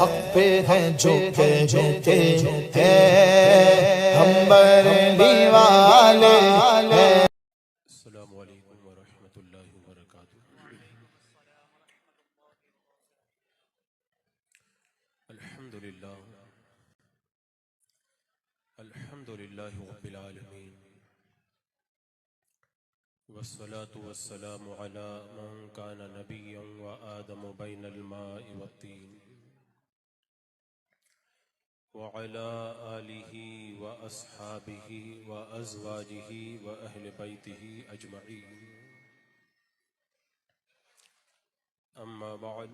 حق پہ ہیں جھکے جھکے ہم بریلی والے ہیں۔ السلام علیکم ورحمۃ اللہ وبرکاتہ۔ الحمدللہ الحمدللہ رب العالمین، والصلاة والسلام علی من کان نبیا وآدم بین الماء والطین، وعلى آلہ واصحابہ وازواجہ واہل بیتہ اجمعین، اما بعد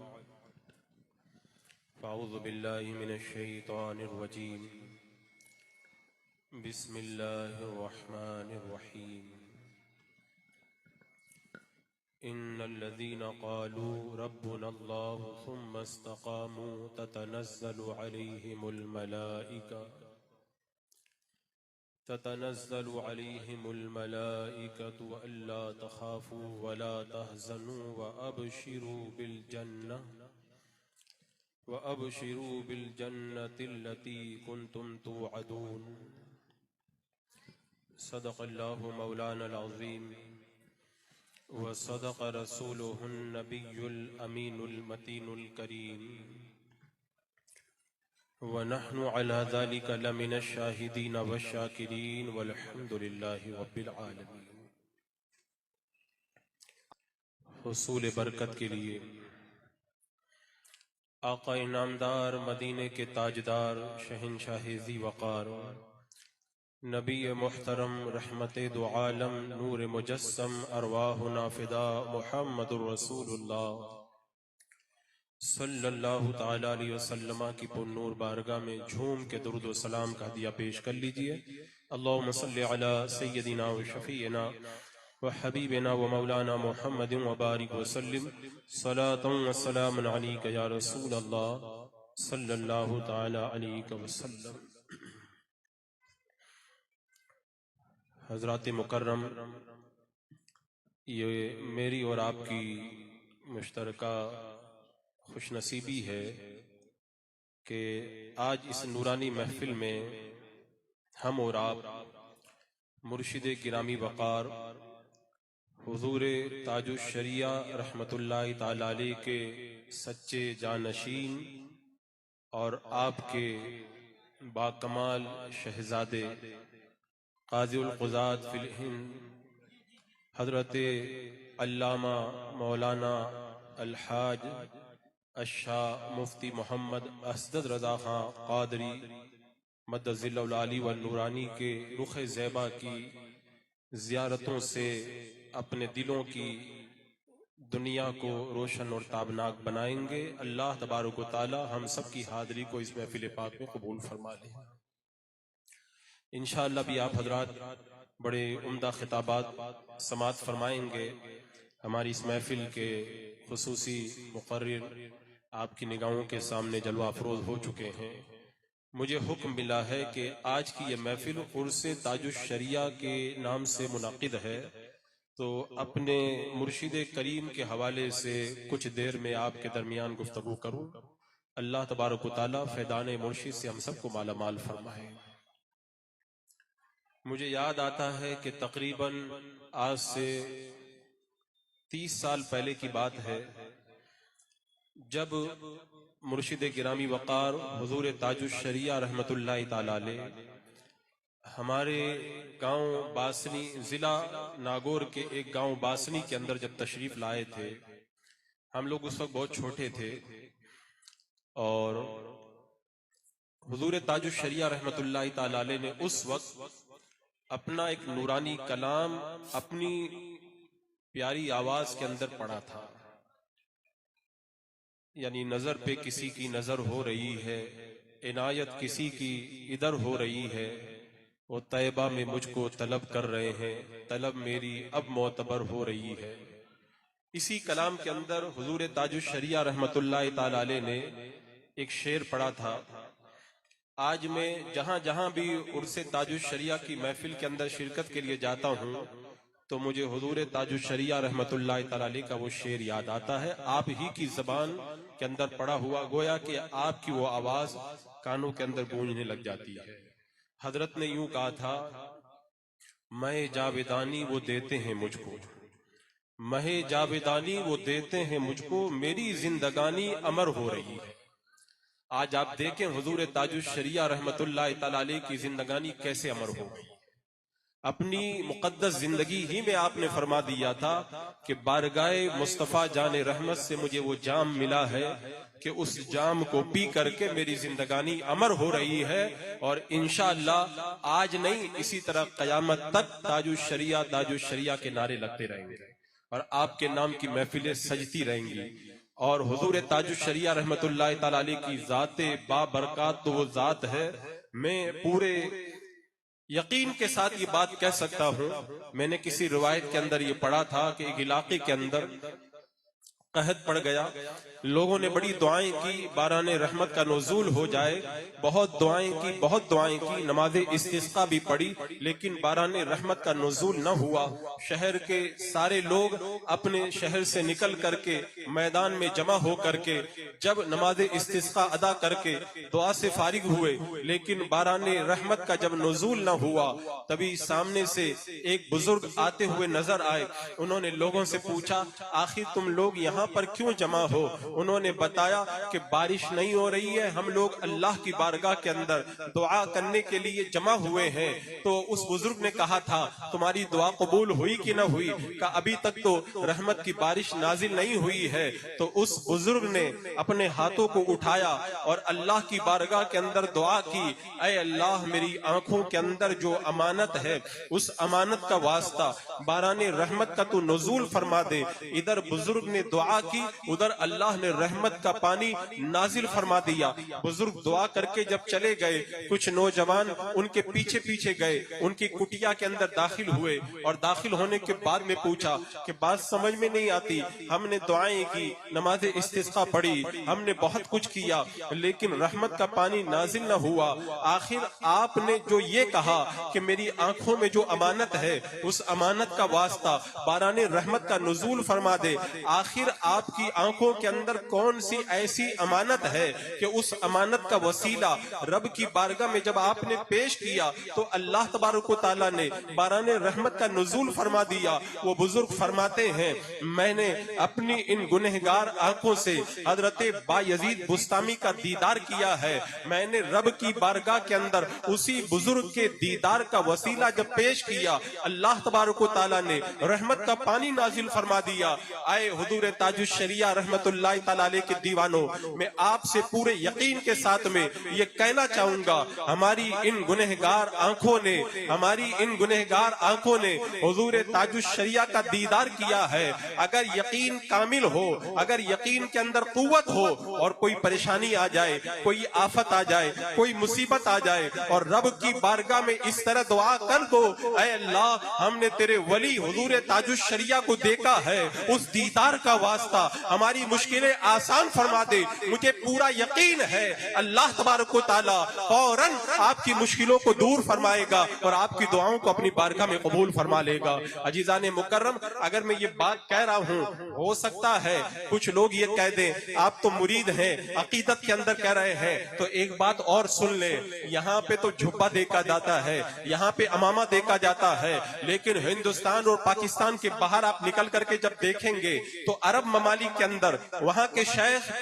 فاعوذ باللہ من الشیطان الرجیم، بسم اللہ الرحمن الرحیم، ان الذين قالوا ربنا الله ثم استقاموا تتنزل عليهم الملائكة ألا تخافوا ولا تحزنوا وأبشروا بالجنة التي كنتم توعدون، صدق الله مولانا العظيم وصدق رسوله النبي الأمين المتين الكريم، ونحن على ذلك لمن الشاهدين والشاكرين والحمد لله رب العالمين۔ حصول برکت کے لیے آقا انعامدار، مدینے کے تاجدار، شہنشاہ ذی وقار، نبی محترم، رحمت دو عالم، نور مجسم، ارواحنا فدا، محمد الرسول اللہ صلی اللہ تعالی علیہ وسلم کی پر نور بارگاہ میں جھوم کے درود و سلام کا ہدیہ پیش کر لیجئے۔ اللہم صلی علی سیدنا و شفیعنا و حبیبنا و مولانا محمد وبارک وسلم، صلاۃ و سلام علیک یا رسول اللہ صلی اللہ تعالی علیہ وسلم۔ حضرات مکرم، یہ میری اور آپ کی مشترکہ خوش نصیبی ہے کہ آج اس نورانی محفل میں ہم اور آپ مرشد گرامی وقار حضور تاج الشریعہ رحمت اللہ تعالی علیہ کے سچے جانشین اور آپ کے باکمال شہزادے قاضی القضات فی الہند حضرت علامہ مولانا الحاج الشاہ مفتی محمد اسدد رضا خان قادری مدد ذلہ العالی والنورانی کے رخ زیبا کی زیارتوں سے اپنے دلوں کی دنیا کو روشن اور تابناک بنائیں گے۔ اللہ تبارک و تعالی ہم سب کی حاضری کو اس محفل پاک میں قبول فرما لے۔ انشاءاللہ بھی آپ حضرات بڑے عمدہ خطابات سماعت فرمائیں گے۔ ہماری اس محفل کے خصوصی مقرر آپ کی نگاہوں کے سامنے جلوہ افروز ہو چکے ہیں۔ مجھے حکم ملا ہے کہ آج کی یہ محفل عرس تاج الشریعہ کے نام سے منعقد ہے، تو اپنے مرشد کریم کے حوالے سے کچھ دیر میں آپ کے درمیان گفتگو کروں۔ اللہ تبارک و تعالیٰ فیضان مرشد سے ہم سب کو مالا مال فرمائے۔ مجھے یاد آتا ہے کہ تقریباً آج سے 30 سال پہلے کی بات ہے، جب مرشد گرامی وقار حضور تاج الشریعہ رحمت اللہ تعالی علیہ ہمارے گاؤں باسنی، ضلع ناگور کے ایک گاؤں باسنی کے اندر جب تشریف لائے تھے، ہم لوگ اس وقت بہت چھوٹے تھے، اور حضور تاج الشریعہ رحمت اللہ تعالی علیہ نے اس وقت اپنا ایک نورانی کلام اپنی پیاری آواز کے اندر پڑھا تھا۔ یعنی نظر پہ کسی کی نظر ہو رہی ہے، عنایت کسی کی ادھر ہو رہی ہے، وہ طیبہ میں مجھ کو طلب کر رہے ہیں، طلب میری اب معتبر ہو رہی ہے۔ اسی کلام کے اندر حضور تاج الشریعہ رحمت اللہ تعالی علیہ نے ایک شعر پڑھا تھا۔ آج میں جہاں جہاں بھی عرس تاج الشریعہ کی محفل کے اندر شرکت کے لیے جاتا ہوں تو مجھے حضور تاج الشریعہ رحمت اللہ تعالی علیہ کا وہ شعر یاد آتا ہے، آپ ہی کی زبان کے اندر پڑا ہوا، گویا کہ آپ کی وہ آواز کانوں کے اندر گونجنے لگ جاتی ہے۔ حضرت نے یوں کہا تھا، میں جاویدانی وہ دیتے ہیں مجھ کو، مہ جاویدانی وہ دیتے ہیں مجھ کو، میری زندگانی امر ہو رہی ہے۔ آج آپ دیکھیں حضور تاج الشریعہ رحمت اللہ تعالی علیہ کی زندگانی کیسے امر ہو گئی۔ اپنی مقدس زندگی ہی میں آپ نے فرما دیا تھا کہ بارگاہ مصطفیٰ جان رحمت سے مجھے وہ جام ملا ہے کہ اس جام کو پی کر کے میری زندگانی امر ہو رہی ہے، اور انشاءاللہ آج نہیں اسی طرح قیامت تک تاج الشریعہ کے نعرے لگتے رہیں گے، اور آپ کے نام کی محفلیں سجتی رہیں گی۔ اور حضور تاج الشریعہ رحمت اللہ تعالی علیہ کی ذات بابرکات تو وہ ذات ہے، میں پورے یقین کے ساتھ یہ بات کہہ سکتا ہوں، میں نے کسی روایت کے اندر یہ پڑھا تھا کہ ایک علاقے کے اندر قحط پڑ گیا، لوگوں نے بڑی دعائیں کی باران رحمت کا نزول ہو جائے، بہت دعائیں کی، نماز استسقاء بھی پڑھی، لیکن باران رحمت کا نزول نہ ہوا۔ شہر کے سارے لوگ اپنے شہر سے نکل کر کے میدان میں جمع ہو کر کے جب نماز استسقاء ادا کر کے دعا سے فارغ ہوئے، لیکن باران رحمت کا جب نزول نہ ہوا، تبھی سامنے سے ایک بزرگ آتے ہوئے نظر آئے۔ انہوں نے لوگوں سے پوچھا، آخر تم لوگ یہاں پر کیوں جمع ہو؟ انہوں نے بتایا کہ بارش نہیں ہو رہی ہے، ہم لوگ اللہ کی بارگاہ کے اندر دعا کرنے کے لیے جمع ہوئے ہیں۔ تو اس بزرگ نے کہا تھا، تمہاری دعا قبول ہوئی کہ نہ ہوئی؟ کہا ابھی تک تو رحمت کی بارش نازل نہیں ہوئی ہے۔ تو اس بزرگ نے اپنے ہاتھوں کو اٹھایا اور اللہ کی بارگاہ کے اندر دعا کی، اے اللہ میری آنکھوں کے اندر جو امانت ہے، اس امانت کا واسطہ باران رحمت کا تو نزول فرما دے۔ ادھر بزرگ نے دعا کی، ادھر اللہ نے رحمت کا پانی نازل فرما دیا۔ بزرگ دعا کر کے جب چلے گئے، کچھ نوجوان ان کے پیچھے پیچھے گئے، ان کی کٹیا کے اندر داخل ہوئے، اور داخل ہونے کے بعد میں پوچھا کہ بات سمجھ میں نہیں آتی، ہم نے دعائیں کی، نماز استسقاء پڑھی، ہم نے بہت کچھ کیا، لیکن رحمت کا پانی نازل نہ ہوا۔ آخر آپ نے جو یہ کہا کہ میری آنکھوں میں جو امانت ہے، اس امانت کا واسطہ باران رحمت کا نزول فرما دے۔ آخر آپ کی آنکھوں کے اندر کون سی ایسی امانت ہے کہ اس امانت کا وسیلہ رب کی بارگاہ میں جب آپ نے پیش کیا تو اللہ تبارک و تعالیٰ نے باران رحمت کا نزول فرما دیا۔ وہ بزرگ فرماتے ہیں، میں نے اپنی ان گنہگار آنکھوں سے حضرت بایزید بستامی کا دیدار کیا ہے۔ میں نے رب کی بارگاہ کے اندر اسی بزرگ کے دیدار کا وسیلہ جب پیش کیا، اللہ تبارک و تعالیٰ نے رحمت کا پانی نازل فرما دیا۔ آئے حضور تاج الشریعہ رحمت اللہ تعالیٰ علیہ کے دیوانوں، میں آپ سے پورے یقین کے ساتھ میں یہ کہنا چاہوں گا، ہماری ان گنہگار آنکھوں نے حضور تاج الشریعہ کا دیدار کیا ہے۔ اگر یقین کامل ہو، اگر یقین کے اندر قوت ہو، اور کوئی پریشانی آ جائے، کوئی آفت آ جائے، کوئی مصیبت آ جائے، اور رب کی بارگاہ میں اس طرح دعا کر دو، اے اللہ ہم نے تیرے ولی حضور تاج الشریعہ کو دیکھا ہے، اس دیدار کا واسطہ ہماری مشکلیں آسان فرما دے۔ مجھے پورا یقین ہے اللہ تبارک و تعالیٰ فوراً آپ کی مشکلوں کو دور فرمائے گا اور آپ کی دعاؤں کو اپنی بارگاہ میں قبول فرما لے گا۔ عزیزان مکرم، اگر میں یہ بات کہہ رہا ہوں، ہو سکتا ہے کچھ لوگ یہ کہہ دیں آپ تو مرید ہیں، عقیدت کے اندر کہہ رہے ہیں، تو ایک بات اور سن لیں، یہاں پہ تو جھبا دیکھا جاتا ہے، یہاں پہ امامہ دیکھا جاتا ہے، لیکن ہندوستان اور پاکستان کے باہر آپ نکل کر کے جب دیکھیں گے تو عرب ممالک کے اندر وہاں کے شیخ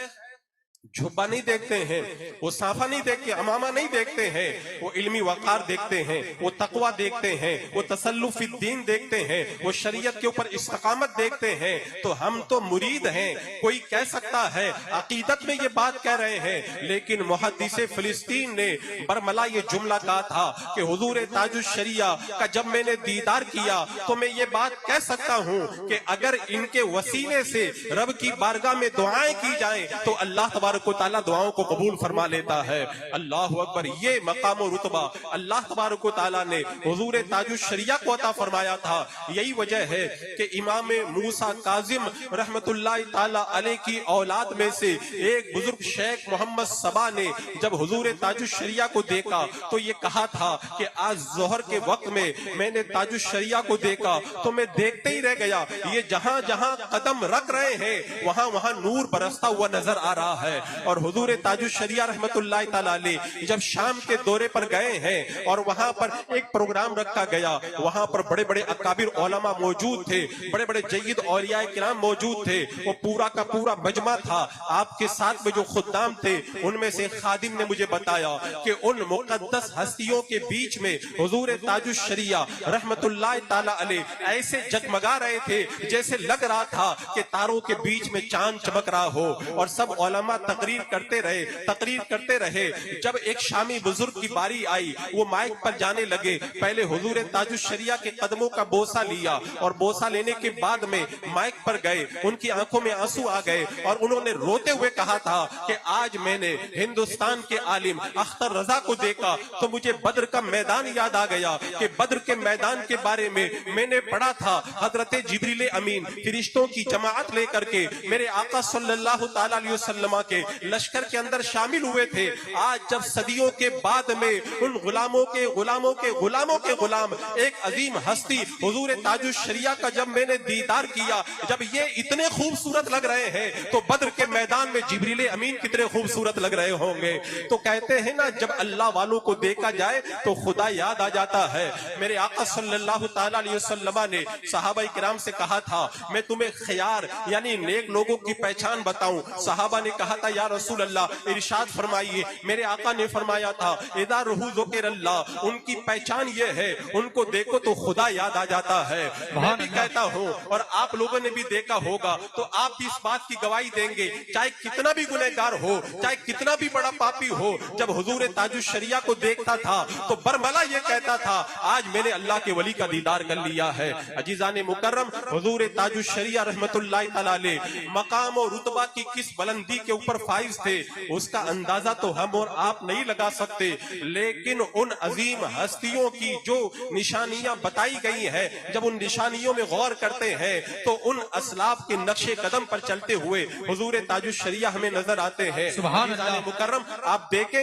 جھبا نہیں دیکھتے ہیں، وہ صافہ نہیں دیکھتے، امامہ نہیں دیکھتے ہیں، وہ علمی وقار دیکھتے ہیں، وہ تقوی دیکھتے ہیں، وہ تسلف فی الدین دیکھتے ہیں، وہ شریعت کے اوپر استقامت دیکھتے ہیں۔ تو ہم تو مرید ہیں، کوئی کہہ سکتا ہے عقیدت میں یہ بات کہہ رہے ہیں، لیکن محدث فلسطین نے برملا یہ جملہ کہا تھا کہ حضور تاج الشریعہ کا جب میں نے دیدار کیا تو میں یہ بات کہہ سکتا ہوں کہ اگر ان کے وسیلے سے رب کی بارگاہ میں دعائیں کی جائیں تو اللہ تبارک تبارک و تعالیٰ دعاؤں کو قبول فرما لیتا ہے۔ اللہ اکبر، یہ مقام و رتبہ اللہ تبارک و تعالیٰ نے حضور تاج الشریعہ کو عطا فرمایا تھا۔ یہی وجہ ہے کہ امام موسیٰ کاظم رحمت اللہ تعالیٰ علیہ کی اولاد میں سے ایک بزرگ شیخ محمد صبا نے جب حضور تاج الشریعہ کو دیکھا تو یہ کہا تھا کہ آج ظہر کے وقت میں نے تاج الشریعہ کو دیکھا تو میں دیکھتے ہی رہ گیا، یہ جہاں جہاں قدم رکھ رہے ہیں وہاں وہاں نور برستا ہوا نظر آ رہا ہے۔ اور حضور تاج الشریعہ رحمت اللہ تعالیٰ علیہ جب شام کے دورے پر گئے ہیں اور وہاں پر ایک پروگرام رکھا گیا، وہاں پر بڑے بڑے اکابر علماء موجود تھے، بڑے بڑے جید اولیاء کرام موجود تھے، وہ پورا کا پورا مجمع تھا۔ آپ کے ساتھ میں جو خدام تھے ان میں سے خادم نے مجھے بتایا کہ ان مقدس ہستیوں کے بیچ میں حضور تاج الشریعہ رحمت اللہ تعالیٰ علیہ ایسے جگمگا رہے تھے جیسے لگ رہا تھا کہ تاروں کے بیچ میں چاند چمک رہا ہو۔ اور سب علماء تقریر کرتے رہے۔ جب ایک شامی بزرگ کی باری آئی، وہ مائک پر جانے لگے، پہلے حضور تاج الشریعہ کے قدموں کا بوسہ لیا اور بوسہ لینے کے بعد میں مائک پر گئے، ان کی آنکھوں میں آنسو آ گئے اور انہوں نے روتے ہوئے کہا تھا کہ آج میں نے ہندوستان کے عالم اختر رضا کو دیکھا تو مجھے بدر کا میدان یاد آ گیا کہ بدر کے میدان کے بارے میں نے پڑھا تھا، حضرت جبریل امین فرشتوں کی جماعت لے کر کے میرے آقا صلی اللہ تعالیٰ علیہ وسلم کے لشکر کے اندر شامل ہوئے تھے۔ آج جب صدیوں کے بعد میں ان غلاموں کے غلام ایک عظیم ہستی حضور تاج الشریعہ کا جب میں نے دیدار کیا، جب یہ اتنے خوبصورت لگ رہے ہیں تو بدر کے میدان میں جبریل امین کتنے خوبصورت لگ رہے ہوں گے۔ تو کہتے ہیں نا جب اللہ والوں کو دیکھا جائے تو خدا یاد آ جاتا ہے۔ میرے آقا صلی اللہ تعالیٰ علیہ وسلم نے صحابہ کرام سے کہا تھا میں تمہیں خیار یعنی نیک لوگوں کی پہچان بتاؤں۔ صحابہ نے کہا تھا یا رسول اللہ ارشاد فرمائیے۔ میرے آقا نے فرمایا تھا اذا رہو ذکر اللہ، ان کی پہچان یہ ہے ان کو دیکھو تو خدا یاد آ جاتا ہے۔ میں بھی کہتا ہوں اور آپ لوگوں نے بھی دیکھا ہوگا تو آپ بھی اس بات کی گواہی دیں گے، چاہے کتنا بھی گنہگار ہو، چاہے کتنا بھی بڑا پاپی ہو، جب حضور تاج الشریعہ کو دیکھتا تھا تو برملا یہ کہتا تھا آج میں نے اللہ کے ولی کا دیدار کر لیا ہے۔ عزیزان مکرم، حضور تاج الشریعہ رحمت اللہ تعالیٰ علیہ مقام و رتبہ کی کس بلندی کے اوپر فائز تھے اس کا اندازہ تو ہم اور آپ نہیں لگا سکتے، لیکن ان عظیم ہستیوں کی جو نشانیاں بتائی گئی ہیں جب ان نشانیوں میں غور کرتے ہیں تو ان اسلاف کے نقش قدم پر چلتے ہوئے حضور تاج الشریعہ ہمیں نظر آتے ہیں۔ سبحان اللہ مکرم، آپ دیکھیں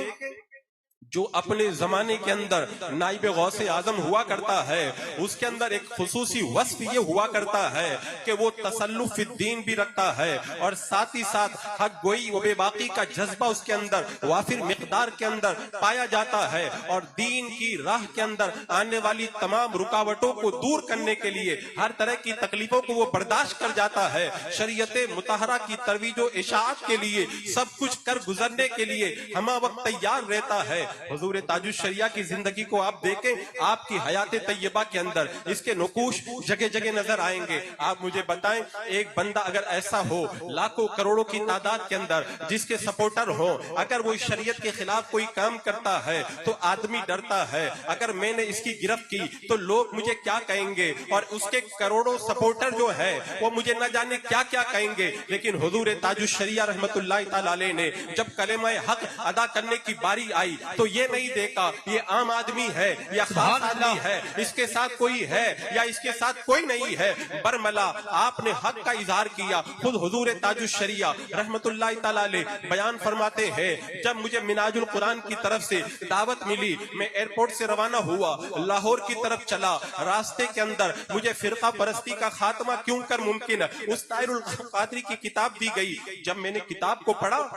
جو اپنے زمانے کے اندر نائب غوث اعظم ہوا کرتا ہے اس کے اندر ایک خصوصی وصف یہ ہوا کرتا ہے کہ وہ تسلف فی الدین بھی رکھتا ہے اور ساتھ ہی ساتھ حق گوئی و بے باقی کا جذبہ اس کے اندر وافر مقدار کے اندر پایا جاتا ہے، اور دین کی راہ کے اندر آنے والی تمام رکاوٹوں کو دور کرنے کے لیے ہر طرح کی تکلیفوں کو وہ برداشت کر جاتا ہے، شریعت مطہرہ کی ترویج و اشاعت کے لیے سب کچھ کر گزرنے کے لیے ہمہ وقت تیار رہتا ہے۔ حضور تاج الشریعہ کی زندگی کو آپ دیکھیں، آپ کی حیات طیبہ کے اندر اس کے نقوش جگہ جگہ نظر آئیں گے۔ آپ مجھے بتائیں ایک بندہ اگر ایسا ہو لاکھوں کروڑوں کی تعداد کے اندر جس کے سپورٹر ہوں، اگر وہ شریعت کے خلاف کوئی کام کرتا ہے تو آدمی ڈرتا ہے اگر میں نے اس کی گرفت کی تو لوگ مجھے کیا کہیں گے، اور اس کے کروڑوں سپورٹر جو ہے وہ مجھے نہ جانے کیا کیا کہیں گے۔ لیکن حضور تاج الشریعہ رحمت اللہ تعالیٰ علیہ نے جب کلمہ حق ادا کرنے کی باری آئی تو یہ نہیں دیکھا یہ عام آدمی ہے یا خاص آدمی ہے، اس کے ساتھ کوئی ہے یا اس کے ساتھ کوئی نہیں ہے، برملا آپ نے حق کا اظہار کیا۔ خود حضور تاج الشریعہ رحمت اللہ تعالیٰ علیہ بیان فرماتے ہیں جب مجھے مناج القرآن کی طرف سے دعوت ملی، میں ایئرپورٹ سے روانہ ہوا، لاہور کی طرف چلا، راستے کے اندر مجھے فرقہ پرستی کا خاتمہ کیوں کر ممکن اس طاہر القادری کی کتاب دی گئی۔ جب میں نے کتاب کو پڑھا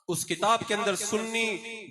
اس کتاب کے اندر سنی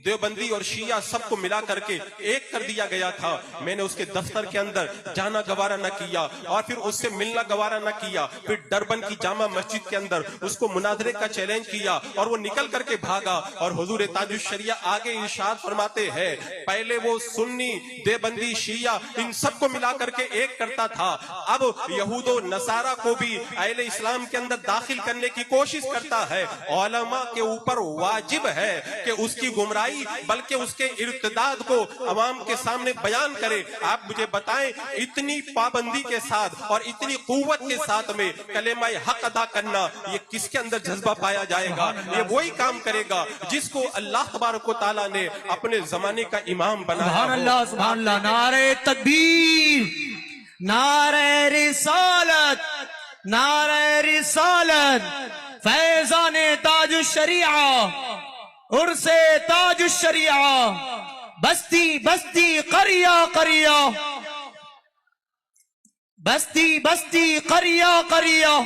دیوبندی اور شیعہ سب کو ملا کر کے ایک کر دیا گیا تھا۔ میں نے اس کے دفتر کے اندر جانا گوارا نہ کیا اور پھر اس سے ملنا گوارا نہ کیا، پھر ڈربن کی جامع مسجد کے اندر اس کو مناظرے کا چیلنج کیا اور وہ نکل کر کے بھاگا۔ اور حضور تاج الشریعہ آگے ارشاد فرماتے ہیں پہلے وہ سنی دیوبندی شیعہ ان سب کو ملا کر کے ایک کرتا تھا، اب یہود و نصارہ کو بھی اہل اسلام کے اندر داخل کرنے کی کوشش کرتا ہے۔ علماء کے اوپر واجب ہے کہ اس کی گمراہی بلکہ اس کے ارتداد کو عوام کے سامنے بیان کرے۔ آپ مجھے بتائیں اتنی پابندی کے ساتھ اور اتنی قوت کے ساتھ میں کلمہ حق ادا کرنا، یہ کس کے اندر جذبہ پایا جائے گا؟ یہ وہی کام کرے گا جس کو اللہ تبارک و تعالیٰ نے اپنے زمانے کا امام بنایا سبحان ہو۔ اللہ سبحان اللہ، نعرہ تکبیر، نعرہ رسالت، نعرہ رسالت، فیضان تاج الشریعہ، عرس تاج الشریعہ، بستی بستی قریہ قریہ، بستی بستی قریہ قریہ۔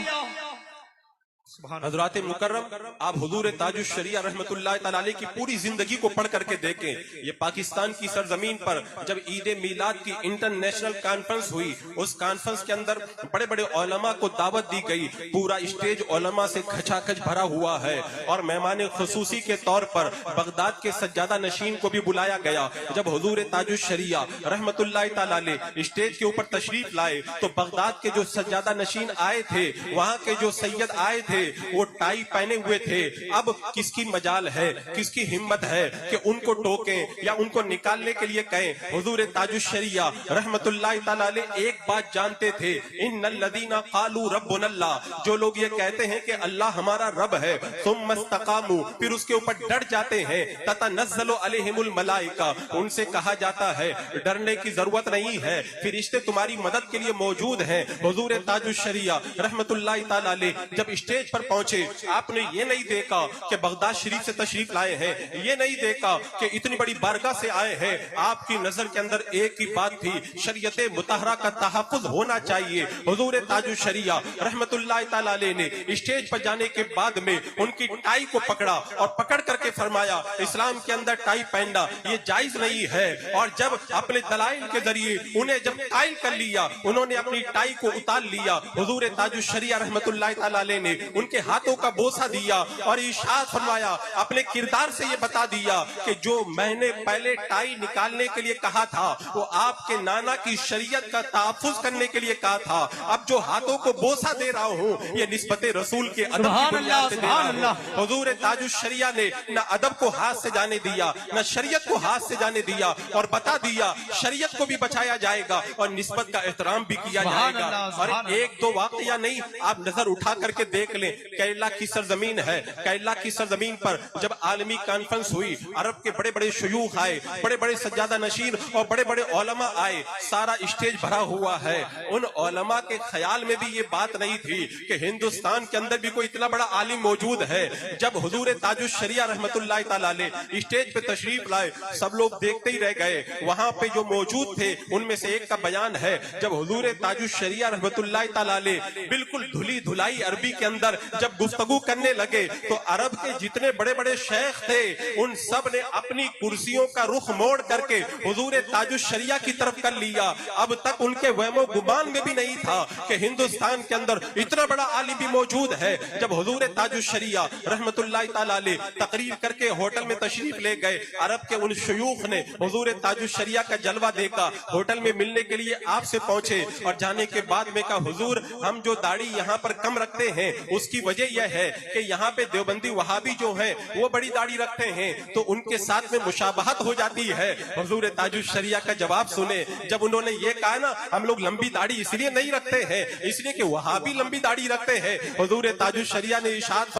حضرات مکرم، آپ حضور تاج الشریعہ رحمت اللہ تعالیٰ علیہ کی پوری زندگی کو پڑھ کر کے دیکھیں۔ یہ پاکستان کی سرزمین پر جب عید میلاد کی انٹرنیشنل کانفرنس ہوئی، اس کانفرنس کے اندر بڑے بڑے علماء کو دعوت دی گئی، پورا اسٹیج علماء سے کھچا کھچ بھرا ہوا ہے، اور مہمان خصوصی کے طور پر بغداد کے سجادہ نشین کو بھی بلایا گیا۔ جب حضور تاج الشریعہ رحمت اللہ تعالیٰ علیہ اسٹیج کے اوپر تشریف لائے تو بغداد کے جو سجادہ نشین آئے تھے، وہاں کے جو سید آئے تھے، وہ ٹائی پہنے ہوئے تھے۔ اب کس کی مجال ہے، کس کی ہمت ہے کہ ان کو ٹوکیں یا ان کو نکالنے کے لیے کہیں؟ حضور تاج الشریعہ رحمت اللہ تعالیٰ علیہ ایک بات جانتے تھے، ان الذین قالوا ربنا اللہ، جو لوگ یہ کہتے ہیں کہ اللہ ہمارا رب ہے، ثم استقاموا، پھر اس کے اوپر ڈٹ جاتے ہیں، تتنزل علیہم الملائکہ، ان سے کہا جاتا ہے ڈرنے کی ضرورت نہیں ہے، فرشتے تمہاری مدد کے لیے موجود ہیں۔ حضور تاج الشریعہ رحمت اللہ تعالیٰ علیہ جب اسٹیج پر پہنچے، آپ نے یہ نہیں دیکھا کہ بغداد شریف سے تشریف لائے ہیں، یہ نہیں دیکھا کہ اتنی بڑی بارگاہ سے آئے ہیں۔ آپ کی نظر کے اندر ایک ہی بات تھی، شریعت مطہرہ کا تحفظ ہونا چاہیے۔ حضور تاج الشریعہ رحمت اللہ تعالیٰ علیہ نے اسٹیج پر جانے کے بعد میں ان کی ٹائی کو پکڑا اور پکڑ کر کے فرمایا اسلام کے اندر ٹائی پہننا یہ جائز نہیں ہے، اور جب اپنے دلائل کے ذریعے انہیں جب قائل کر لیا، انہوں نے اپنی ٹائی کو اتار لیا۔ حضور تاج الشریعہ رحمت اللہ تعالیٰ علیہ نے ان کے ہاتھوں کا بوسہ دیا اور ارشاد فرمایا، اپنے کردار سے یہ بتا دیا کہ جو میں نے پہلے ٹائی نکالنے کے لیے کہا تھا وہ آپ کے نانا کی شریعت کا تحفظ کرنے کے لیے کہا تھا، اب جو ہاتھوں کو بوسہ دے رہا ہوں یہ نسبت رسول کے ادب کی بنیاد سے دے رہا ہوں۔ حضور تاج الشریعہ نے نہ ادب کو ہاتھ سے جانے دیا، نہ شریعت کو ہاتھ سے جانے دیا، اور بتا دیا شریعت کو بھی بچایا جائے گا اور نسبت کا احترام بھی کیا جائے گا۔ اور ایک دو واقعہ نہیں، آپ نظر اٹھا کر کے دیکھ لیں، کیرلا کی سرزمین ہے، کیرلا کی سرزمین پر جب عالمی کانفرنس ہوئی، عرب کے بڑے بڑے شیوخ آئے، بڑے بڑے سجادہ نشین اور بڑے بڑے علماء آئے، سارا اسٹیج بھرا ہوا ہے۔ ان علماء کے خیال میں بھی یہ بات نہیں تھی کہ ہندوستان کے اندر بھی کوئی اتنا بڑا عالم موجود ہے۔ جب حضور تاج الشریعہ رحمت اللہ تعالیٰ علیہ اسٹیج پہ تشریف لائے، سب لوگ دیکھتے ہی رہ گئے۔ وہاں پہ جو موجود تھے ان میں سے ایک کا بیان ہے، جب حضور تاج الشریعہ رحمت اللہ تعالیٰ علیہ بالکل دھلی دھلائی عربی کے اندر جب گفتگو کرنے لگے تو عرب کے جتنے بڑے بڑے شیخ تھے ان سب نے اپنی کرسیوں کا رخ موڑ کر کے حضور تاج الشریعہ کی طرف کر لیا۔ اب تک ان کے وہم و گمان میں بھی نہیں تھا کہ ہندوستان کے اندر اتنا بڑا عالم بھی موجود ہے۔ جب حضور تاج الشریعہ رحمت اللہ تعالیٰ علیہ تقریر کر کے ہوٹل میں تشریف لے گئے، عرب کے ان شیوخ نے حضور تاج الشریعہ کا جلوہ دیکھا، ہوٹل میں ملنے کے لیے آپ سے پہنچے اور جانے کے بعد میں کہا حضور ہم جو داڑھی یہاں پر کم رکھتے ہیں اس کی وجہ یہ ہے کہ یہاں پہ دیوبندی وہابی جو ہیں وہ بڑی داڑھی رکھتے ہیں تو ان کے ساتھ میں مشابہت ہو جاتی ہے۔ حضور تاج الشریعہ کا جواب سنے، جب انہوں نے یہ کہا نا ہم لوگ لمبی داڑھی اس لیے نہیں رکھتے ہیں اس لیے کہ وہابی لمبی داڑھی رکھتے ہیں، حضور تاج الشریعہ نے ارشاد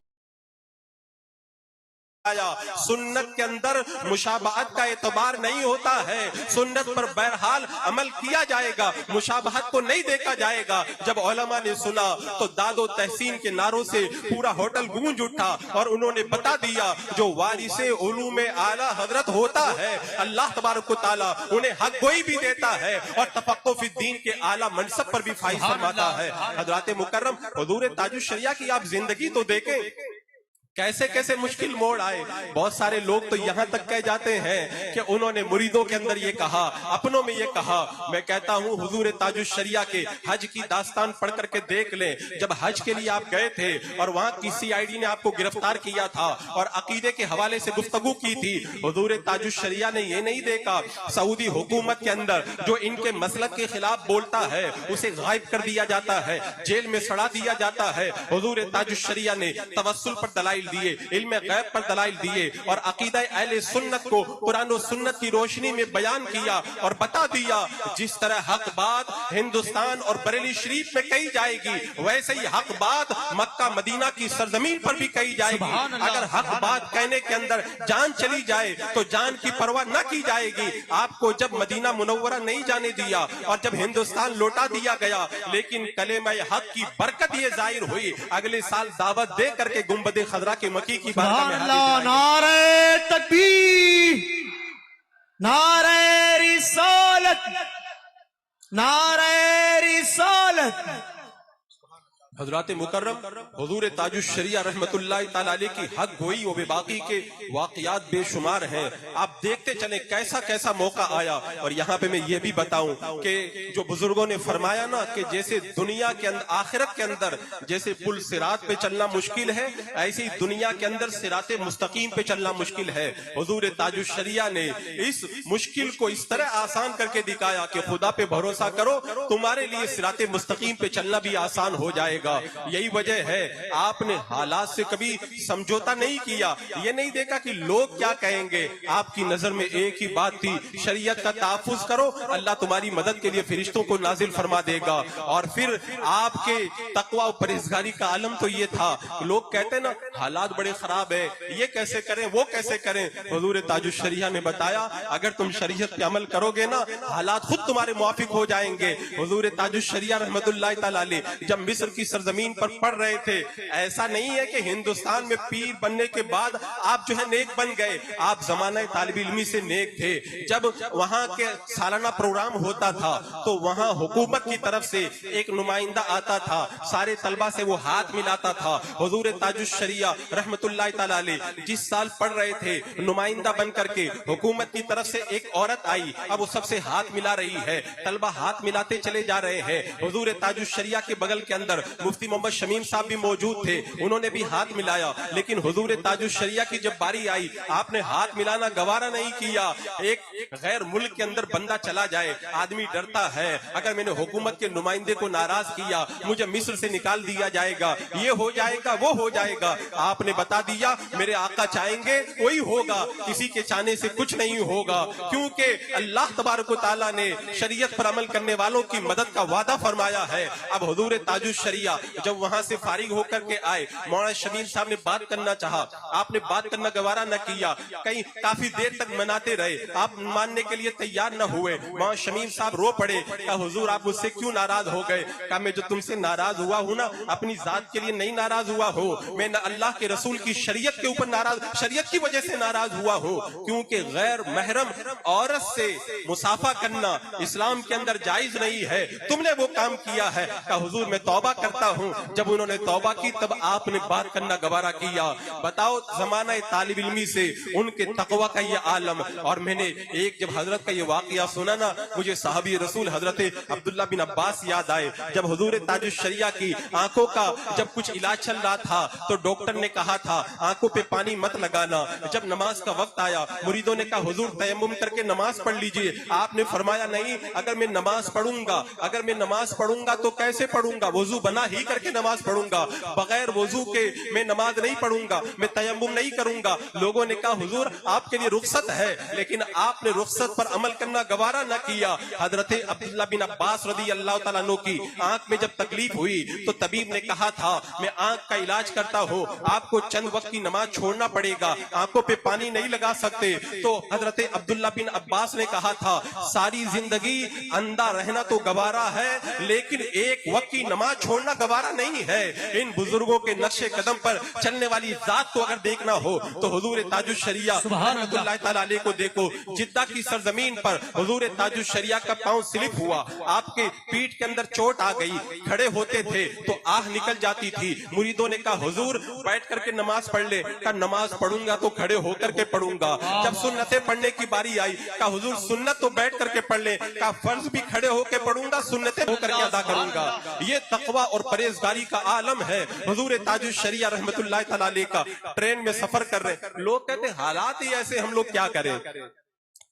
سنت کے اندر مشابہت کا اعتبار نہیں ہوتا ہے، سنت پر بہرحال عمل کیا جائے گا، مشابہت کو نہیں دیکھا جائے گا۔ جب علماء نے سنا تو داد و تحسین کے نعروں سے پورا ہوٹل گونج اٹھا اور انہوں نے بتا دیا جو وارث علوم اعلیٰ حضرت ہوتا ہے اللہ تبارک و تعالیٰ انہیں حق گوئی بھی دیتا ہے اور تفقہ فی الدین کے اعلیٰ منصب پر بھی فائز فرماتا ہے۔ حضرات مکرم، حضور تاج الشریعہ کی آپ زندگی تو دیکھیں، کیسے کیسے مشکل موڑ آئے۔ بہت سارے لوگ تو یہاں تک کہہ جاتے ہیں کہ انہوں نے مریدوں کے اندر یہ کہا، اپنوں میں یہ کہا۔ میں کہتا ہوں حضور تاج الشریعہ کے حج کی داستان پڑھ کر کے دیکھ لیں، جب حج کے لیے آپ گئے تھے اور وہاں کی CID نے آپ کو گرفتار کیا تھا اور عقیدے کے حوالے سے گفتگو کی تھی، حضور تاج الشریعہ نے یہ نہیں دیکھا سعودی حکومت کے اندر جو ان کے مسلک کے خلاف بولتا ہے اسے غائب کر دیا جاتا ہے، جیل میں سڑا دیا جاتا ہے۔ حضور تاج الشریعہ نے توسل پر دلائل دیے، علم غیب پر دلائل دیے، اور عقیدہ اہل سنت کو قرآن و سنت کی روشنی میں بیان کیا اور بتا دیا جس طرح حق بات ہندوستان اور بریلی شریف میں کہی جائے گی ویسے ہی حق بات مکہ مدینہ کی سرزمین پر بھی کہی جائے گی۔ اگر حق بات کہنے کے اندر جان چلی جائے تو جان کی پرواہ نہ کی جائے گی۔ آپ کو جب مدینہ منورہ نہیں جانے دیا اور جب ہندوستان لوٹا دیا گیا، لیکن کلمہ حق کی برکت یہ ظاہر ہوئی، اگلے سال دعوت دے کر کے گنبد خضرا کے مکی کی بارگاہ میں حاضر نعرہ تکبیر، نعرہ رسالت، نعرہ رسالت۔ حضرات مکرم، حضور تاج الشریعہ رحمت اللہ تعالی علیہ کی حق گوئی و بے باقی کے واقعات بے شمار ہیں۔ آپ دیکھتے چلیں کیسا کیسا موقع آیا۔ اور یہاں پہ میں یہ بھی بتاؤں کہ جو بزرگوں نے فرمایا نا کہ جیسے دنیا کے اندر آخرت کے اندر جیسے پل صراط پہ چلنا مشکل ہے، ایسے ہی دنیا کے اندر صراط مستقیم پہ چلنا مشکل ہے۔ حضور تاج الشریعہ نے اس مشکل کو اس طرح آسان کر کے دکھایا کہ خدا پہ بھروسہ کرو، تمہارے لیے صراط مستقیم پہ چلنا بھی آسان ہو جائے گا۔ یہی وجہ ہے آپ نے حالات سے کبھی سمجھوتا نہیں کیا، یہ نہیں دیکھا کہ لوگ کیا کہیں گے۔ آپ کی نظر میں ایک ہی بات تھی، شریعت کا تحفظ کرو، اللہ تمہاری مدد کے لیے فرشتوں کو نازل فرما دے گا۔ اور پھر آپ کے تقوی و پرہیزگاری کا عالم تو یہ تھا، لوگ کہتے ہیں نا حالات بڑے خراب ہیں، یہ کیسے کریں وہ کیسے کریں۔ حضور تاج الشریعہ نے بتایا اگر تم شریعت پہ عمل کرو گے نا حالات خود تمہارے موافق ہو جائیں گے۔ حضور تاج الشریعہ رحمت اللہ تعالی علیہ جب مصر کی سرزمین پر پڑھ رہے تھے، ایسا نہیں ہے کہ ہندوستان میں پیر بننے کے بعد آپ جو ہے نیک بن گئے، آپ زمانہ طالب علمی سے نیک تھے۔ جب وہاں کے سالانہ پروگرام ہوتا تھا تو وہاں حکومت کی طرف سے ایک نمائندہ آتا تھا، سارے طلبہ سے وہ ہاتھ ملاتا تھا۔ حضور تاج الشریعہ رحمت اللہ تعالی علیہ جس سال پڑھ رہے تھے نمائندہ بن کر کے حکومت کی طرف سے ایک عورت آئی، اب وہ سب سے ہاتھ ملا رہی ہے، طلبہ ہاتھ ملاتے چلے جا رہے ہیں۔ حضور تاج الشریعہ کے بغل کے اندر مفتی محمد شمیم صاحب بھی موجود تھے، انہوں نے بھی ہاتھ ملایا، لیکن حضور تاج الشریعہ کی جب باری آئی آپ نے ہاتھ ملانا گوارا نہیں کیا۔ ایک غیر ملک کے اندر بندہ چلا جائے آدمی ڈرتا ہے، اگر میں نے حکومت کے نمائندے کو ناراض کیا مجھے مصر سے نکال دیا جائے گا، یہ ہو جائے گا وہ ہو جائے گا۔ آپ نے بتا دیا میرے آقا چاہیں گے وہی ہوگا، کسی کے چاہنے سے کچھ نہیں ہوگا، کیونکہ اللہ تبارک و تعالیٰ نے شریعت پر عمل کرنے والوں کی مدد کا وعدہ فرمایا ہے۔ اب حضور تاج الشریعہ جب وہاں سے فارغ ہو کر کے آئے، مولانا شمیم صاحب نے بات کرنا چاہا، آپ نے بات کرنا گوارا نہ کیا، کہیں کافی دیر تک مناتے رہے، آپ ماننے کے لیے تیار نہ ہوئے۔ مولانا شمیم صاحب رو پڑے، کہا حضور آپ مجھ سے کیوں ناراض ہو گئے؟ کہا میں جو تم سے ناراض ہوا ہوں نا اپنی ذات کے لیے نہیں ناراض ہوا ہوں، میں نہ اللہ کے رسول کی شریعت کے اوپر ناراض، شریعت کی وجہ سے ناراض ہوا ہوں، کیونکہ غیر محرم عورت سے مصافحہ کرنا اسلام کے اندر جائز نہیں ہے، تم نے وہ کام کیا ہے۔ کہا حضور میں توبہ کرتا ہوں۔ جب انہوں نے توبہ کی تب آپ نے بات کرنا گوارا کیا۔ بتاؤ زمانہ طالب علمی سے ان کے تقوی کا یہ عالم۔ اور میں نے ایک جب حضرت کا یہ واقعہ سنا نا مجھے صحابی رسول حضرت عبداللہ بن عباس یاد آئے۔ جب حضور تاج الشریعہ کی آنکھوں کا جب کچھ علاج چل رہا تھا تو ڈاکٹر نے کہا تھا آنکھوں پہ پانی مت لگانا۔ جب نماز کا وقت آیا مریدوں نے کہا حضور تیمم کر کے نماز پڑھ لیجئے۔ آپ نے فرمایا نہیں، اگر میں نماز پڑھوں گا تو کیسے پڑھوں گا؟ وضو بنا ہی کر کے نماز پڑھوں گا، بغیر وضو کے میں نماز نہیں پڑھوں گا، میں تیمم نہیں کروں گا۔ لوگوں نے کہا حضور آپ کے لیے رخصت ہے، لیکن آپ نے رخصت پر عمل کرنا گوارا نہ کیا۔ حضرت عبداللہ بن عباس رضی اللہ تعالیٰ عنہ کی آنکھ میں جب تکلیف ہوئی تو طبیب نے کہا تھا میں آنکھ کا علاج کرتا ہوں، آپ کو چند وقت کی نماز چھوڑنا پڑے گا، آنکھوں پہ پانی نہیں لگا سکتے۔ تو حضرت عبداللہ بن عباس نے کہا تھا ساری زندگی اندھا رہنا تو گوارا ہے لیکن ایک وقت کی نماز چھوڑنا گوارا نہیں ہے۔ ان بزرگوں کے نقش قدم پر چلنے والی ذات کو اگر دیکھنا ہو تو حضور تاج الشریعہ رحمت اللہ تعالیٰ علیہ کو دیکھو۔ جدہ کی سرزمین پر حضور تاج الشریعہ کا پاؤں سلپ ہوا، آپ کے پیٹھ کے اندر چوٹ آ گئی، کھڑے ہوتے تھے تو آہ نکل جاتی تھی۔ مریدوں نے کہا حضور بیٹھ کر کے نماز پڑھ لے۔ کہا نماز پڑھوں گا تو کھڑے ہو کر کے پڑھوں گا۔ جب سنتیں پڑھنے کی باری آئی کہا حضور سنت تو بیٹھ کر کے پڑھ لیں، کہا فرض بھی کھڑے ہو کے پڑھوں گا، سنتیں ہو کر کے ادا کروں گا۔ یہ تقوی اور پرہیزگاری کا عالم ہے۔ حضور تاج الشریعہ رحمت اللہ تعالیٰ علیہ کا ٹرین میں سفر کر رہے، لوگ کہتے ہیں حالات ہی ایسے، ہم لوگ کیا کریں؟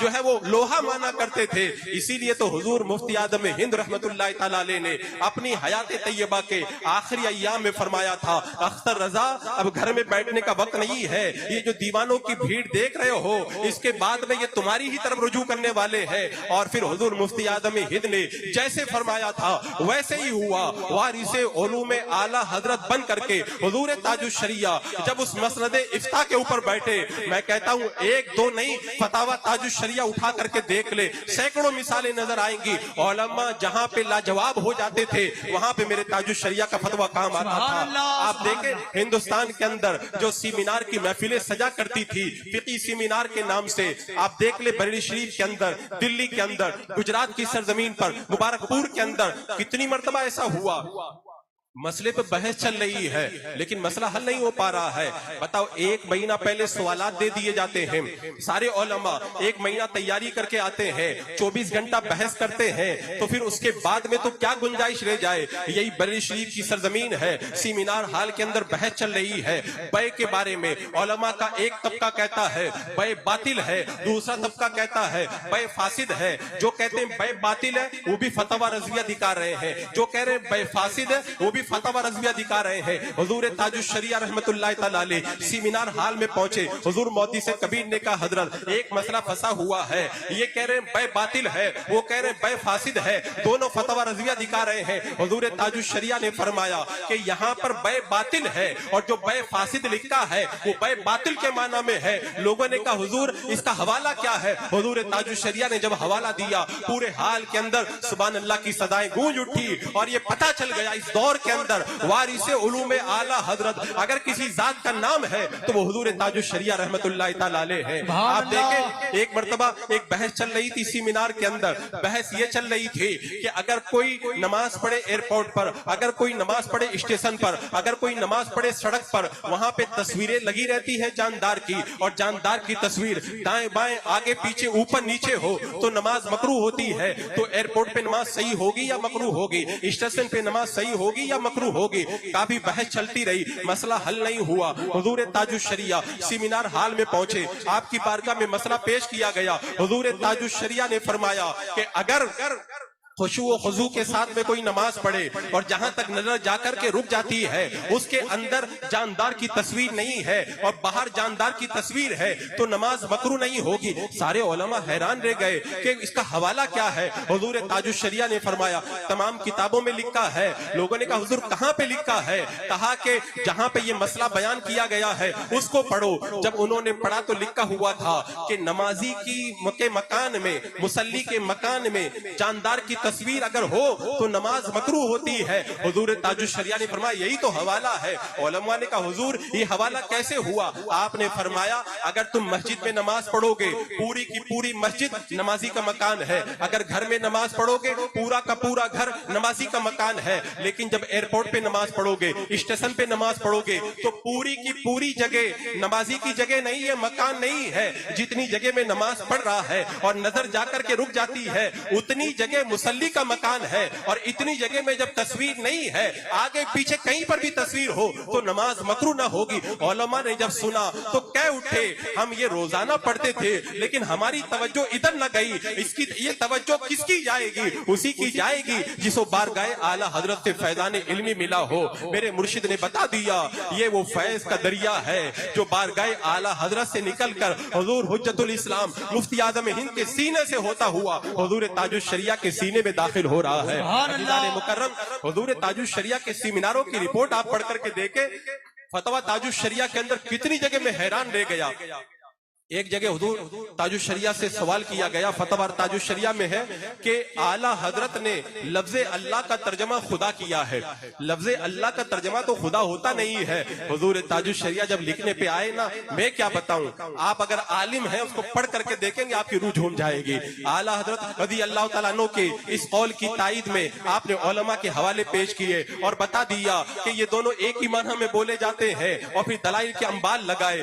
جو ہے وہ لوہا مانا کرتے تھے. اسی لیے تو حضور مفتی اعظم ہند رحمت اللہ تعالیٰ علیہ نے اپنی حیات طیبہ کے آخری ایام میں فرمایا تھا اختر رضا اب گھر میں بیٹھنے کا وقت نہیں ہے, یہ جو دیوانوں کی بھیڑ دیکھ رہے ہو اس کے بعد میں یہ تمہاری ہی طرف رجوع کرنے والے ہیں. اور پھر حضور مفتی اعظم ہند نے جیسے فرمایا تھا ویسے ہی ہوا. وارث علوم اعلیٰ حضرت بن کر کے حضور تاج الشریعہ جب اس مسند افتاء کے اوپر بیٹھے, میں کہتا ہوں ایک دو نہیں, فتاوی تاج الشریعہ اٹھا کر کے دیکھ لے, سینکڑوں مثالیں نظر آئیں گی. علماء جہاں پہ لاجواب ہو جاتے تھے وہاں پہ میرے تاج الشریعہ کا فتویٰ کام آتا تھا. آپ دیکھیں ہندوستان کے اندر جو سیمینار کی محفلیں سجا کرتی تھی فقی سیمینار کے نام سے, آپ دیکھ لے بریلی شریف کے اندر, دلی کے اندر, گجرات کی سرزمین پر, مبارک پور کے اندر کتنی مرتبہ ایسا ہوا. مسئلے پہ بحث چل رہی ہے لیکن مسئلہ حل نہیں ہو پا رہا ہے. بتاؤ ایک مہینہ پہلے سوالات دے دیے جاتے ہیں, سارے علماء ایک مہینہ تیاری کر کے آتے ہیں, 24 گھنٹہ بحث کرتے ہیں, تو پھر اس کے بعد میں تو کیا گنجائش رہ جائے. یہی بریلی شریف کی سرزمین ہے, سیمینار ہال کے اندر بحث چل رہی ہے بے کے بارے میں. علماء کا ایک طبقہ کہتا ہے بے باطل ہے, دوسرا طبقہ کہتا ہے بے فاسد ہے. جو کہتے ہیں بے باطل ہے وہ بھی فتویٰ رضویہ دکھا رہے ہیں, جو کہہ رہے ہیں بے فاسد ہے وہ بھی فتویٰ رضویہ دکھا رہے ہیں. حضور تاج الشریعہ رحمت اللہ تعالیٰ علیہ سیمینار ہال میں پہنچے, حضور مودی سے کبیر نے کہا حضرت ایک مسئلہ پھنسا ہوا ہے, یہ کہہ رہے ہیں بے باطل ہے, وہ کہہ رہے ہیں بے فاسد ہے, دونوں فتویٰ رضویہ دکھا رہے ہیں. حضور تاج الشریعہ نے فرمایا کہ یہاں پر بے باطل ہے اور جو بے فاسد لکھا ہے وہ بے باطل کے معنی میں ہے. لوگوں نے کہا حضور اس کا حوالہ کیا ہے؟ حضور تاج الشریعہ نے جب حوالہ دیا پورے حال کے اندر سبحان اللہ کی صدائیں گونج اٹھی اور یہ پتہ چل گیا اس دور کے اندر وارث علوم اعلیٰ حضرت اگر کسی ذات کا نام ہے تو وہ حضور تاج الشریعہ رحمت اللہ تعالیٰ علیہ ہے. آپ دیکھیں ایک مرتبہ ایک بحث چل رہی تھی سیمینار کے اندر, بحث یہ چل رہی تھی کہ اگر کوئی نماز پڑھے ایئرپورٹ پر, اگر کوئی نماز پڑھے اسٹیشن پر, اگر کوئی نماز پڑھے سڑک پر, وہاں پہ تصویریں لگی رہتی ہیں جاندار کی, اور جاندار کی تصویر دائیں بائیں آگے پیچھے اوپر نیچے ہو تو نماز مکروہ ہوتی ہے. تو ایئرپورٹ پہ نماز صحیح ہوگی یا مکروہ ہوگی, اسٹیشن پہ نماز صحیح ہوگی یا مکروہ ہوگی. کافی بحث چلتی رہی, مسئلہ حل نہیں ہوا. حضور تاج الشریعہ سیمینار ہال میں پہنچے, آپ کی بارگاہ میں مسئلہ پیش کیا گیا. حضور تاج الشریعہ نے فرمایا کہ اگر خشوع و خضوع کے ساتھ میں کوئی نماز پڑھے اور جہاں تک نظر جا کر کے رک جاتی ہے اس کے اندر جاندار کی تصویر نہیں ہے اور باہر جاندار کی تصویر ہے تو نماز مکروہ نہیں ہوگی. سارے علماء حیران رہ گئے کہ اس کا حوالہ کیا ہے. حضور تاج الشریعہ نے فرمایا تمام کتابوں میں لکھا ہے. لوگوں نے کہا حضور کہاں پہ لکھا ہے؟ کہا کہ جہاں پہ یہ مسئلہ بیان کیا گیا ہے اس کو پڑھو. جب انہوں نے پڑھا تو لکھا ہوا تھا کہ نمازی کے مکان میں, مصلی کے مکان میں جاندار کی تصویر اگر ہو تو نماز مکروہ ہوتی ہے. حضور تاج الشریعہ نے فرمایا یہی تو حوالہ ہے. علماء نے کہا حضور یہ حوالہ کیسے ہوا؟ آپ نے فرمایا اگر تم مسجد میں نماز پڑھو گے پوری کی پوری مسجد نمازی کا مکان ہے, اگر گھر میں نماز پڑھو گے پورا کا پورا گھر نمازی کا مکان ہے, لیکن جب ایئرپورٹ پہ نماز پڑھو گے, اسٹیشن پہ نماز پڑھو گے تو پوری کی پوری جگہ نمازی کی جگہ نہیں ہے, مکان نہیں ہے. جتنی جگہ میں نماز پڑھ رہا ہے اور نظر جا کر کے رک جاتی ہے اتنی جگہ مصلی کا مکان ہے, اور اتنی جگہ میں جب تصویر نہیں ہے آگے پیچھے کہیں پر بھی تصویر ہو تو نماز مکروہ نہ ہوگی. علماء نے جب سنا تو کہہ اٹھے ہم یہ روزانہ پڑھتے تھے لیکن ہماری توجہ ادھر نہ گئی, اس کی یہ توجہ کس کی جائے گی؟ اسی کی جائے گی جس کو بارگاہ اعلیٰ حضرت سے فیضان علمی ملا ہو. میرے مرشد نے بتا دیا یہ وہ فیض کا دریا ہے جو بارگاہ اعلیٰ حضرت سے نکل کر حضور حجت الاسلام مفتی اعظم ہند کے سینے سے ہوتا ہوا حضور تاج الشریعہ کے سینے میں داخل ہو رہا ہے. عزیزان مکرم, حضور تاج الشریعہ کے سیمیناروں کی رپورٹ آپ پڑھ کر کے دیکھیں. فتویٰ تاج الشریعہ کے اندر کتنی جگہ میں حیران رہ گیا. ایک جگہ حضور تاج الشریعہ سے سوال کیا گیا, فتویٰ تاج الشریعہ میں ہے کہ اعلیٰ حضرت نے لفظ اللہ کا ترجمہ خدا کیا ہے. لفظ اللہ کا ترجمہ تو خدا ہوتا نہیں ہے. حضور تاج الشریعہ جب لکھنے پہ آئے نا, میں کیا بتاؤں, آپ اگر عالم ہیں اس کو پڑھ کر کے دیکھیں گے آپ کی روح جھوم جائے گی. اعلیٰ حضرت رضی اللہ تعالیٰ عنہ کے اس قول کی تائید میں آپ نے علماء کے حوالے پیش کیے اور بتا دیا کہ یہ دونوں ایک ہی معنی میں بولے جاتے ہیں, اور پھر دلائل کے انبال لگائے.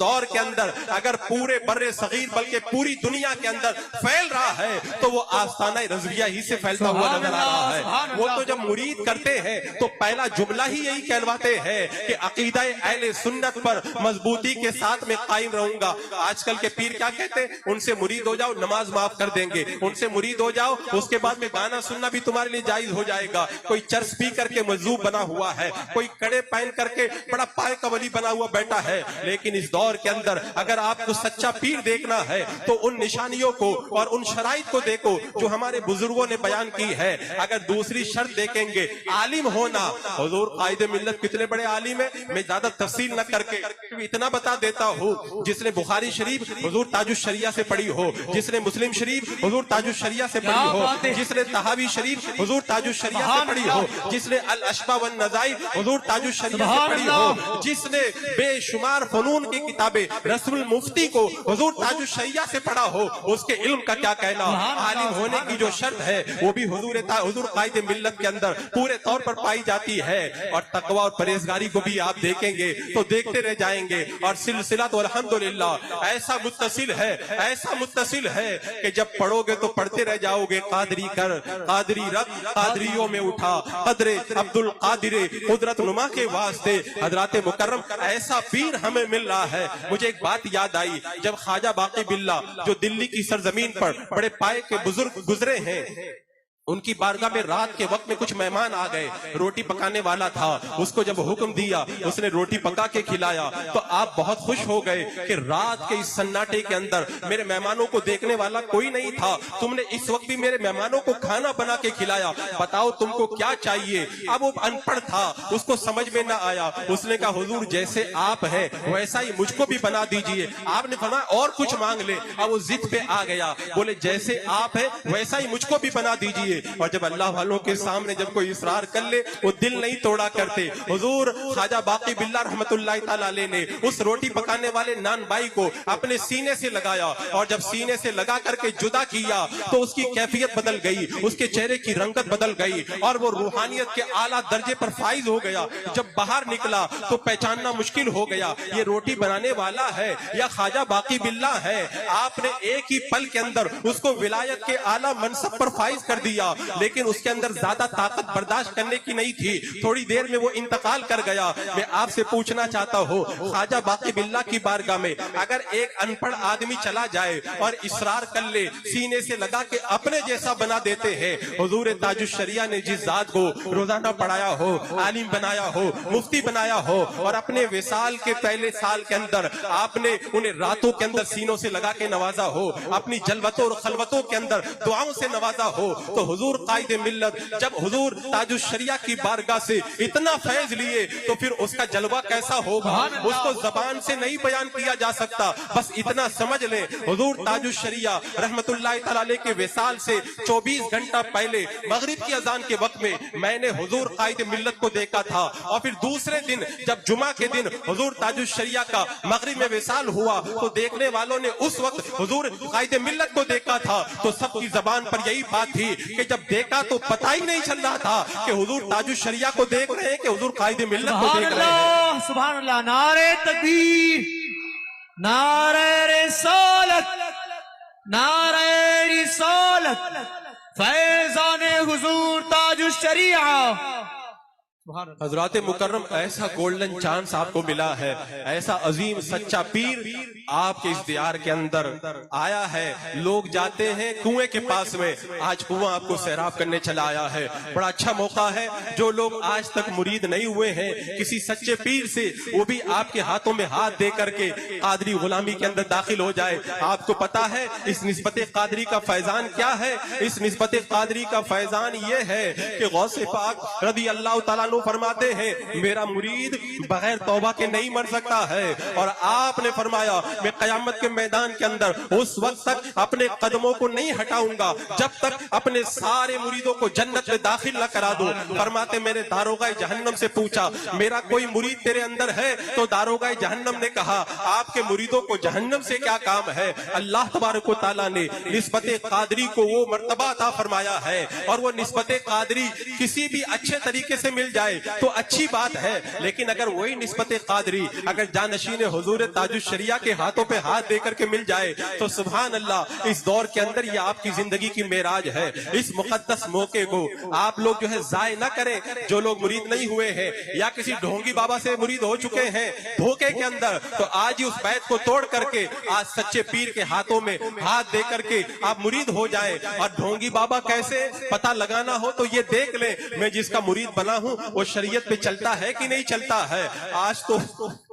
دور کے اندر اگر پورے بر صغیر بلکہ پوری دنیا کے اندر پھیل رہا ہے تو وہ آستانہ رضویہ ہی سے پھیلتا ہوا نظر آ رہا ہے. وہ تو جب مرید کرتے ہیں تو پہلا جملہ ہی یہی کہلواتے ہیں کہ عقیدہ اہل سنت پر مضبوطی کے ساتھ میں قائم رہوں گا. آج کل کے پیر کیا کہتے ہیں؟ ان سے مرید ہو جاؤ نماز معاف کر دیں گے, ان سے مرید ہو جاؤ اس کے بعد میں گانا سننا بھی تمہارے لیے جائز ہو جائے گا. کوئی چرس پی کر کے مجذوب بنا ہوا ہے, کوئی کڑے پہن کر کے بڑا پائے کا ولی بنا ہوا بیٹھا ہے. لیکن اس دور کے اندر اگر آپ کو سچا پیر دیکھنا ہے تو ان نشانیوں کو اور ان شرائط کو دیکھو جو ہمارے بزرگوں نے بیان کی ہے. اگر دوسری شرط دیکھیں گے عالم ہونا, حضور قائد ملت کتنے بڑے عالم ہیں, میں زیادہ تفصیل نہ کر کے اتنا بتا دیتا ہوں, جس نے بخاری شریف حضور تاج الشریعہ سے پڑھی ہو, جس نے مسلم شریف حضور تاج الشریعہ سے پڑھی ہو, جس نے طحاوی شریف حضور تاج الشریعہ سے پڑھی ہو, جس نے الاشباح والنظائر حضور تاج الشریعہ سے پڑھی ہو, جس نے بے شمار فنون کی کتابیں رسول المفتی کو حضور تاج الشریعہ سے پڑھا ہو, اس کے علم کا کیا کہنا. عالم ہونے کی جو شرط ہے وہ بھی حضور قائد ملت کے اندر پورے طور پر پائی جاتی ہے. اور تقوی اور پرہیزگاری کو بھی آپ دیکھیں گے تو دیکھتے رہ جائیں گے. اور سلسلہ تو الحمدللہ ایسا متصل ہے کہ جب پڑھو گے تو پڑھتے رہ جاؤ گے. قادری کر قادری رب قادریوں میں اٹھا قدر عبد القادر قدرت نما کے واسطے. حضرات مکرم ایسا پیر ہمیں مل رہا ہے. مجھے ایک بات یاد آئی, جب خواجہ باقی باللہ جو دلی کی سرزمین پر بڑے پائے کے بزرگ گزرے ہیں, ان کی بارگاہ میں رات کے وقت میں کچھ مہمان آ گئے. روٹی پکانے والا تھا, اس کو جب حکم دیا اس نے روٹی پکا کے کھلایا تو آپ بہت خوش ہو گئے کہ رات کے اس سناٹے کے اندر میرے مہمانوں کو دیکھنے والا کوئی نہیں تھا, تم نے اس وقت بھی میرے مہمانوں کو کھانا بنا کے کھلایا, بتاؤ تم کو کیا چاہیے. اب وہ ان پڑھ تھا, اس کو سمجھ میں نہ آیا. اس نے کہا حضور جیسے آپ ہیں ویسا ہی مجھ کو بھی بنا دیجئے. آپ نے فرمایا اور کچھ مانگ لے. اب وہ ضد پہ آ گیا, بولے جیسے آپ ہیں ویسا ہی مجھ کو بھی بنا دیجئے. اور جب اللہ والوں کے سامنے جب کوئی اصرار کر لے وہ دل نہیں توڑا کرتے. حضور خواجہ باقی باللہ رحمت اللہ تعالی علیہ نے اس روٹی پکانے والے نان بائی کو اپنے سینے سے لگایا, اور جب سینے سے لگا کر کے جدا کیا تو اس کی کیفیت بدل گئی, اس کے چہرے کی رنگت بدل گئی, اور وہ روحانیت کے اعلیٰ درجے پر فائز ہو گیا. جب باہر نکلا تو پہچاننا مشکل ہو گیا یہ روٹی بنانے والا ہے یا خواجہ باقی باللہ ہے. آپ نے ایک ہی پل کے اندر اس کو ولایت کے اعلیٰ منصب پر فائز کر دیا, لیکن اس کے اندر زیادہ طاقت برداشت کرنے کی نہیں تھی. تھوڑی دیر میں وہ انتقال کر گیا. میں آپ سے پوچھنا چاہتا ہوں, خواجہ باقی باللہ کی بارگاہ میں اگر ایک ان پڑھ آدمی چلا جائے اور اصرار کر لے سینے سے لگا کے اپنے جیسا بنا دیتے ہیں. حضور تاج الشریعہ نے جس ذات کو روزانہ پڑھایا ہو, عالم بنایا ہو, مفتی بنایا ہو, اور اپنے وصال کے پہلے سال کے اندر آپ نے انہیں راتوں کے اندر سینوں سے لگا کے نوازا ہو, اپنی جلوتوں اور خلوتوں کے اندر دعاؤں سے نوازا ہو, تو حضور قائد ملت جب حضور تاج الشریعہ کی بارگاہ سے اتنا فیض لیے تو پھر اس کا جلوہ کیسا ہوگا, اس کو زبان سے نہیں بیان کیا جا سکتا. بس اتنا سمجھ لیں, حضور تاج الشریعہ رحمت اللہ تعالی علیہ کے وصال سے 24 گھنٹہ پہلے مغرب کی اذان کے وقت میں نے حضور قائد ملت کو دیکھا تھا, اور پھر دوسرے دن جب جمعہ کے دن حضور تاج الشریعہ کا مغرب میں وصال ہوا تو دیکھنے والوں نے اس وقت حضور قائد ملت کو دیکھا تھا. تو سب کی زبان پر یہی بات تھی کہ جب دیکھا تو پتہ ہی نہیں چل رہا تھا کہ حضور تاج الشریعہ کو دیکھ رہے ہیں کہ حضور قائد ملت کو دیکھ رہے ہیں. سبحان اللہ, نعرہ تکبیر, نعرہ رسالت, نعرہ رسالت, فیضان حضور تاج الشریعہ. حضرات مکرم ایسا گولڈن چانس آپ کو ملا ہے, ایسا عظیم سچا پیر آپ کے اس دیار کے اندر آیا ہے. لوگ جاتے ہیں کنویں کے پاس میں, آج کنواں آپ کو سیراب کرنے چلا آیا ہے. بڑا اچھا موقع ہے, جو لوگ آج تک مرید نہیں ہوئے ہیں کسی سچے پیر سے, وہ بھی آپ کے ہاتھوں میں ہاتھ دے کر کے قادری غلامی کے اندر داخل ہو جائے. آپ کو پتا ہے اس نسبت قادری کا فیضان کیا ہے؟ اس نسبت قادری کا فیضان یہ ہے کہ غوث پاک رضی اللہ تعالیٰ فرماتے ہیں میرا مرید بغیر توبہ کے نہیں مر سکتا ہے, اور آپ نے فرمایا میں قیامت کے میدان کے اندر اس وقت تک اپنے قدموں کو نہیں ہٹاؤں گا جب تک اپنے سارے مریدوں کو جنت میں داخل نہ کرا دوں. فرماتے میں نے داروغہ جہنم سے پوچھا میرا کوئی مرید تیرے اندر ہے؟ تو داروغہ جہنم نے کہا آپ کے مریدوں کو جہنم سے کیا کام ہے. اللہ تبارک و تعالیٰ نے نسبت قادری کو وہ مرتبہ عطا فرمایا ہے, اور وہ نسبت قادری کسی بھی اچھے طریقے سے مل جائے جائے تو اچھی بات ہے، لیکن اگر وہی نسبت قادری اگر جانشین حضور تاج الشریعہ کے ہاتھوں پہ ہاتھ دے کر کے مل جائے تو سبحان اللہ، اس دور کے اندر یہ آپ کی زندگی کی معراج ہے۔ اس مقدس موقع کو آپ لوگ جو ہے ضائع نہ کریں۔ جو لوگ مرید نہیں ہوئے ہیں یا کسی ڈھونگی بابا سے مرید ہو چکے ہیں دھوکے کے اندر، تو آج ہی اس بیعت کو توڑ کر کے آج سچے پیر کے ہاتھوں میں ہاتھ دے کر کے آپ مرید ہو جائیں۔ اور ڈھونگی بابا کیسے پتہ لگانا ہو تو یہ دیکھ لیں، میں جس کا مرید بنا ہوں وہ شریعت پہ چلتا ہے کہ نہیں چلتا ہے۔ آج تو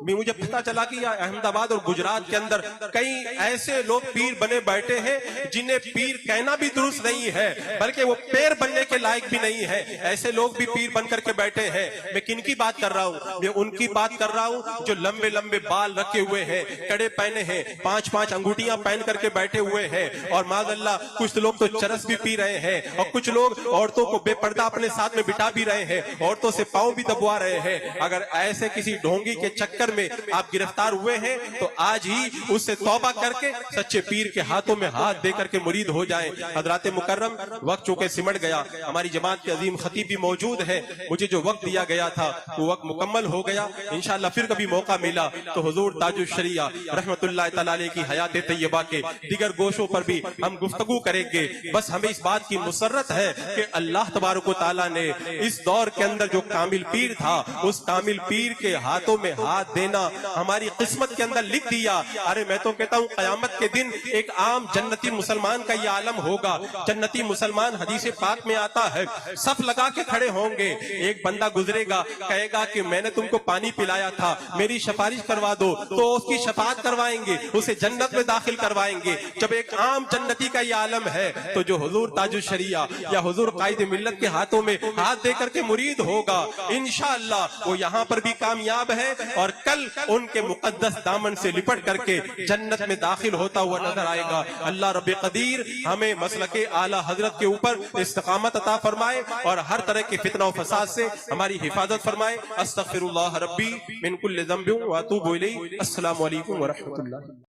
مجھے پتہ چلا کہ احمد آباد اور گجرات کے اندر کئی ایسے لوگ پیر بنے بیٹھے ہیں جنہیں پیر کہنا بھی درست نہیں ہے، بلکہ وہ پیر بننے کے لائق بھی نہیں ہے۔ ایسے لوگ بھی پیر بن کر کے بیٹھے ہیں۔ میں کن کی بات کر رہا ہوں؟ میں ان کی بات کر رہا ہوں جو لمبے لمبے بال رکھے ہوئے ہیں، کڑے پہنے ہیں، 5 انگوٹیاں پہن کر کے بیٹھے ہوئے ہیں، اور معاذ اللہ کچھ لوگ تو چرس بھی پی رہے ہیں، اور کچھ لوگ عورتوں کو بے پردہ اپنے ساتھ میں بٹھا بھی رہے ہیں، عورتوں سے پاؤں بھی دبوا رہے ہیں۔ اگر ایسے کسی ڈھونگی کے چکر میں آپ گرفتار ہوئے ہیں تو آج ہی اس سے توبہ کر کے سچے پیر کے ہاتھوں میں ہاتھ دے کر کے مرید ہو جائیں۔ حضرات مکرم، وقت چونکہ سمٹ گیا، ہماری جماعت کے عظیم خطیب بھی موجود ہیں، مجھے جو وقت دیا گیا تھا وہ وقت مکمل ہو گیا۔ انشاءاللہ پھر کبھی موقع ملا تو حضور تاج الشریعہ رحمت اللہ تعالیٰ علیہ کی حیات طیبہ کے دیگر گوشوں پر بھی ہم گفتگو کریں گے۔ بس ہمیں اس بات کی مسرت ہے کہ اللہ تبارک و تعالیٰ نے اس دور کے اندر جو کامل پیر تھا اس کامل پیر کے ہاتھوں میں ہاتھ دینا ہماری قسمت کے اندر لکھ دیا۔ ارے میں تو کہتا ہوں قیامت کے دن ایک عام جنتی مسلمان کا یہ عالم ہوگا۔ جنتی مسلمان حدیث پاک میں آتا ہے صف لگا کے کھڑے ہوں گے، ایک بندہ گزرے گا کہے گا کہ میں نے تم کو پانی پلایا تھا، میری سفارش کروا دو، تو اس کی شفاعت کروائیں گے، اسے جنت میں داخل کروائیں گے۔ جب ایک عام جنتی کا یہ عالم ہے تو جو حضور تاج الشریعہ یا حضور قائد ملت کے ہاتھوں میں ہاتھ دے کر کے مرید ہوگا انشاءاللہ وہ یہاں پر بھی کامیاب ہے، اور کل ان کے مقدس دامن سے لپٹ کر کے جنت میں داخل ہوتا ہوا نظر آئے گا۔ اللہ رب قدیر ہمیں مسلک اعلی حضرت کے اوپر استقامت عطا فرمائے اور ہر طرح کے فتنہ و فساد سے ہماری حفاظت فرمائے۔ استغفر اللہ ربی من کل ذنب واتوب الیہ۔ السلام علیکم ورحمۃ اللہ۔